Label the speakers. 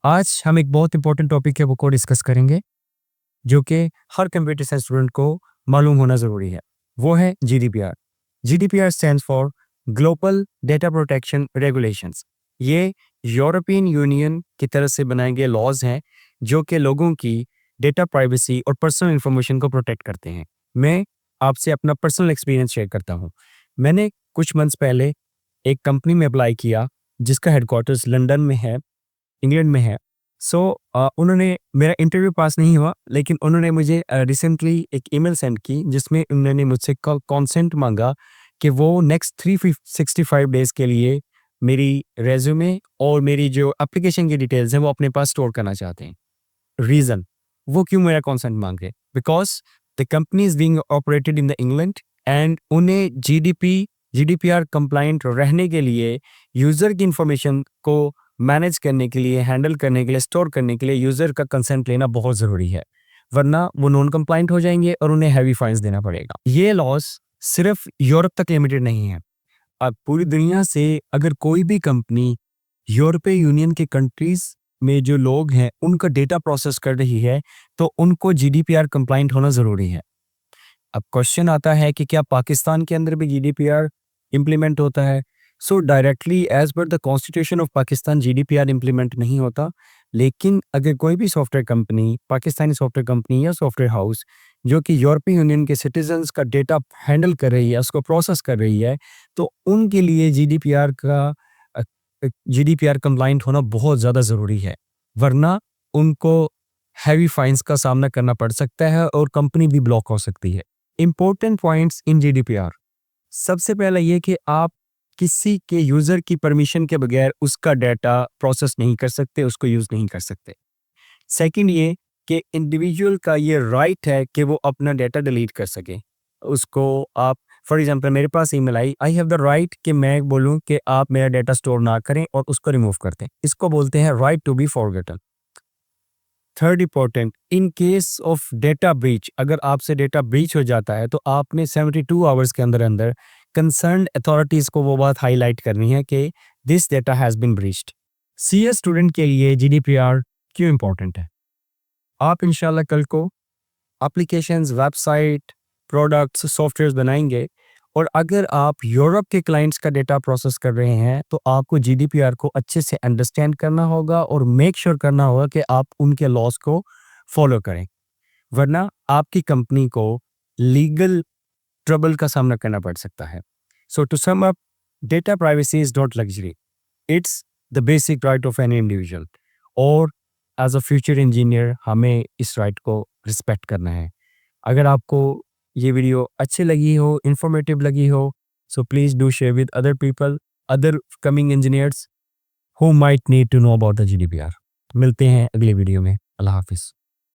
Speaker 1: आज हम एक बहुत इंपॉर्टेंट टॉपिक है वो को डिस्कस करेंगे जो कि हर कंप्यूटर साइंस स्टूडेंट को मालूम होना ज़रूरी है। वो है GDPR. GDPR stands for global data protection regulations. ये यूरोपियन यूनियन की तरफ से बनाए गए लॉज हैं जो कि लोगों की डेटा प्राइवेसी और पर्सनल इंफॉर्मेशन को प्रोटेक्ट करते हैं। मैं आपसे अपना पर्सनल एक्सपीरियंस शेयर करता हूँ। मैंने कुछ मंथ्स पहले एक कंपनी में अप्लाई किया जिसका हेडक्वार्टर्स लंदन में है, इंग्लैंड में है। सो उन्होंने मेरा इंटरव्यू पास नहीं हुआ, लेकिन उन्होंने मुझे रिसेंटली एक ईमेल सेंड की जिसमें उन्होंने मुझसे कंसेंट मांगा कि वो नेक्स्ट 365 डेज़ के लिए मेरी रेज़्यूमे और मेरी जो एप्लीकेशन की डिटेल्स हैं वो अपने पास स्टोर करना चाहते हैं। रीज़न, वो क्यों मेरा कंसेंट मांग रहे? Because the company is being operated in the England and उन्हें जीडीपीआर कंप्लायंट रहने के लिए यूज़र की इंफॉर्मेशन को मैनेज करने के लिए, हैंडल करने के लिए, स्टोर करने के लिए यूज़र का कंसेंट लेना बहुत ज़रूरी है। वरना वो नॉन कंप्लायंट हो जाएँगे और उन्हें हेवी फाइन्स देना पड़ेगा। ये लॉज़ सिर्फ़ यूरोप तक लिमिटेड नहीं है। अब पूरी दुनिया से अगर कोई भी कंपनी यूरोपीय यूनियन के कंट्रीज़ में जो लोग हैं, उनका डेटा प्रोसेस कर रही है, तो उनको जीडीपीआर कंप्लायंट होना ज़रूरी है। अब क्वेश्चन आता है कि क्या पाकिस्तान के अंदर भी जीडीपीआर इम्प्लीमेंट होता है? सो directly as per the constitution of Pakistan GDPR implement नहीं होता, लेकिन अगर कोई भी software company, Pakistani software company या सॉफ्टवेयर हाउस जो कि यूरोपीय यूनियन के सिटीज़न्स का डेटा हैंडल कर रही है, उसको प्रोसेस कर रही है, तो उनके लिए जीडीपीआर कंप्लायंट होना बहुत ज़्यादा ज़रूरी है। वरना उनको हैवी फाइन्स का सामना करना पड़ सकता है और कंपनी भी ब्लॉक हो सकती है। Important points in GDPR. सबसे पहला ये कि आप किसी के यूज़र की परमिशन के बगैर उसका डेटा प्रोसेस नहीं कर सकते, उसको यूज़ नहीं कर सकते। सेकंड ये कि इंडिविजुअल का ये राइट है कि वो अपना डेटा डिलीट कर सके। उसको आप फॉर एग्ज़ाम्पल मेरे पास email I have the right कि मैं बोलूँ कि आप मेरा डेटा स्टोर ना करें और उसको रिमूव कर दें। इसको बोलते हैं right to be forgotten. Third important, in case of data breach, अगर आपसे डेटा ब्रीच हो जाता है तो आपने 72 आवर्स के अंदर अंदर कंसर्न्ड अथॉरिटीज़ को वो बात हाईलाइट करनी है कि this data has been breached. CA student के लिए जीडीपीआर क्यों इम्पोर्टेंट है? आप इंशाल्लाह कल को एप्लीकेशंस, वेबसाइट, प्रोडक्ट्स, सॉफ्टवेयर्स बनाएंगे और अगर आप यूरोप के क्लाइंट्स का डेटा प्रोसेस कर रहे हैं तो आपको जीडीपीआर को अच्छे से अंडरस्टैंड करना होगा और मेक श्योर करना होगा कि आप उनके लॉस को फॉलो करें। वरना आपकी कंपनी को लीगल ट्रबल का सामना करना पड़ सकता है। So to sum up, data privacy is not luxury, it's the basic right of any individual और एज अ फ्यूचर इंजीनियर हमें इस राइट को रिस्पेक्ट करना है। अगर आपको ये वीडियो अच्छी लगी हो, इंफॉर्मेटिव लगी हो, so please do share with other people, other coming engineers who might need to know about the GDPR. मिलते हैं अगले वीडियो में। अल्लाह हाफ़िज़।